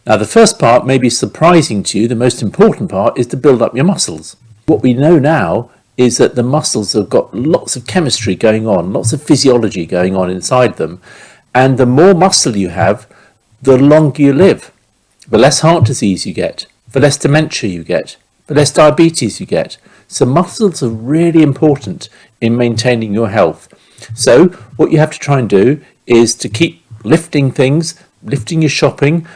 Now, the first part may be surprising to you. The most important part is to build up your muscles. What we know now is that the muscles have got lots of chemistry going on, lots of physiology going on inside them. And the more muscle you have, the longer you live. The less heart disease you get, the less dementia you get, the less diabetes you get. So muscles are really important in maintaining your health. So what you have to try and do is to keep lifting things, lifting your shopping,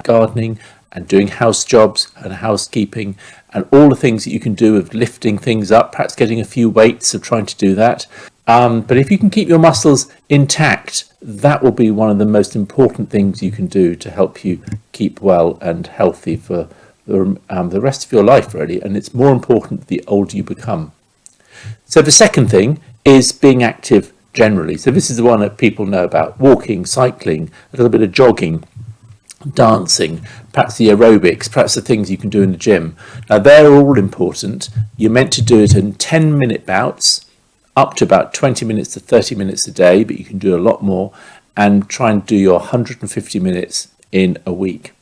gardening, and doing house jobs and housekeeping, and all the things that you can do of lifting things up, perhaps getting a few weights of trying to do that. But if you can keep your muscles intact, that will be one of the most important things you can do to help you keep well and healthy for the rest of your life, really. And it's more important the older you become. So the second thing is being active generally. So this is the one that people know about: walking, cycling, a little bit of jogging, dancing, perhaps the aerobics, perhaps the things you can do in the gym. Now, they're all important. You're meant to do it in 10-minute bouts, up to about 20 minutes to 30 minutes a day, but you can do a lot more, and try and do your 150 minutes in a week.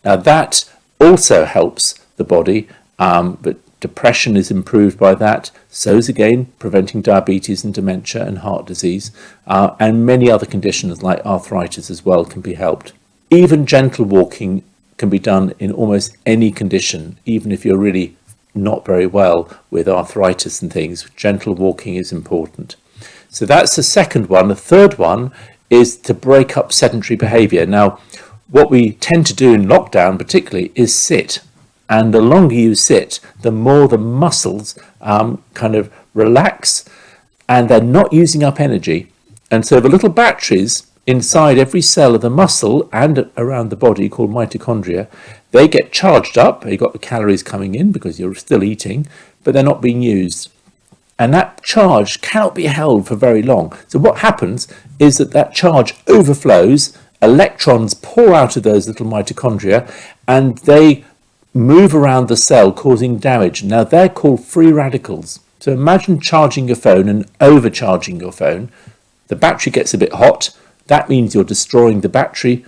Now, that also helps the body, but depression is improved by that. So is, again, preventing diabetes and dementia and heart disease, and many other conditions like arthritis as well can be helped. Even gentle walking can be done in almost any condition, even if you're really not very well with arthritis and things. Gentle walking is important. So that's the second one. The third one is to break up sedentary behaviour. Now, what we tend to do in lockdown particularly is sit. And the longer you sit, the more the muscles kind of relax, and they're not using up energy. And so the little batteries inside every cell of the muscle and around the body, called mitochondria, they get charged up. You've got the calories coming in because you're still eating, but they're not being used. And that charge cannot be held for very long. So what happens is that charge overflows, electrons pour out of those little mitochondria, and they move around the cell, causing damage. Now, they're called free radicals. So imagine charging your phone and overcharging your phone. The battery gets a bit hot. That means you're destroying the battery.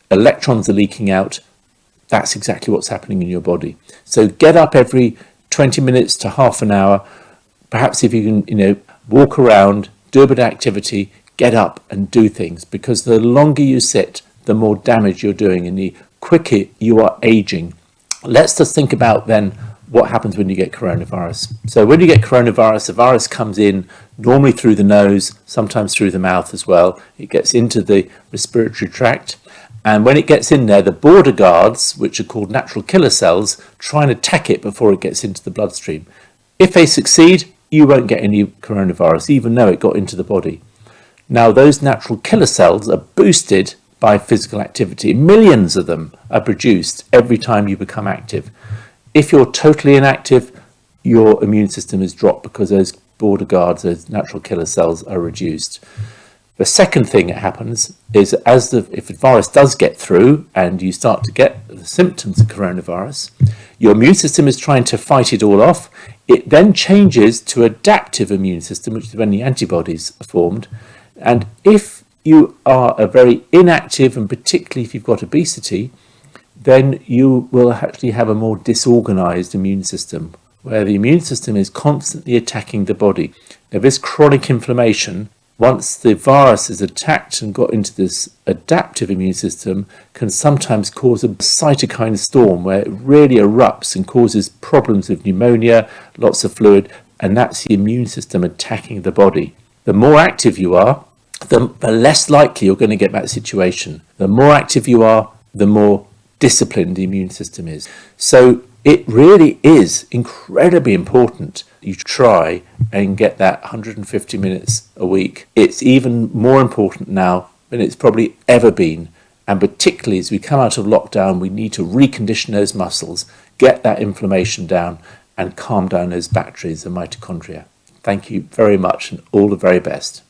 Electrons are leaking out. That's exactly what's happening in your body. So get up every 20 minutes to half an hour. Perhaps if you can, walk around, do a bit of activity, get up and do things, because the longer you sit, the more damage you're doing and the quicker you are aging. Let's just think about then what happens when you get coronavirus. So when you get coronavirus, the virus comes in normally through the nose, sometimes through the mouth as well. It gets into the respiratory tract. And when it gets in there, the border guards, which are called natural killer cells, try and attack it before it gets into the bloodstream. If they succeed, you won't get any coronavirus, even though it got into the body. Now, those natural killer cells are boosted by physical activity. Millions of them are produced every time you become active. If you're totally inactive, your immune system is dropped because those border guards, those natural killer cells, are reduced. The second thing that happens is if the virus does get through and you start to get the symptoms of coronavirus, your immune system is trying to fight it all off. It then changes to adaptive immune system, which is when the antibodies are formed. And if you are a very inactive, and particularly if you've got obesity, then you will actually have a more disorganized immune system, where the immune system is constantly attacking the body. Now, this chronic inflammation, once the virus is attacked and got into this adaptive immune system, can sometimes cause a cytokine storm where it really erupts and causes problems with pneumonia, lots of fluid, and that's the immune system attacking the body. The more active you are, the less likely you're going to get that situation. The more active you are, the more disciplined the immune system is. So it really is incredibly important you try and get that 150 minutes a week. It's even more important now than it's probably ever been. And particularly as we come out of lockdown, we need to recondition those muscles, get that inflammation down, and calm down those batteries, the mitochondria. Thank you very much, and all the very best.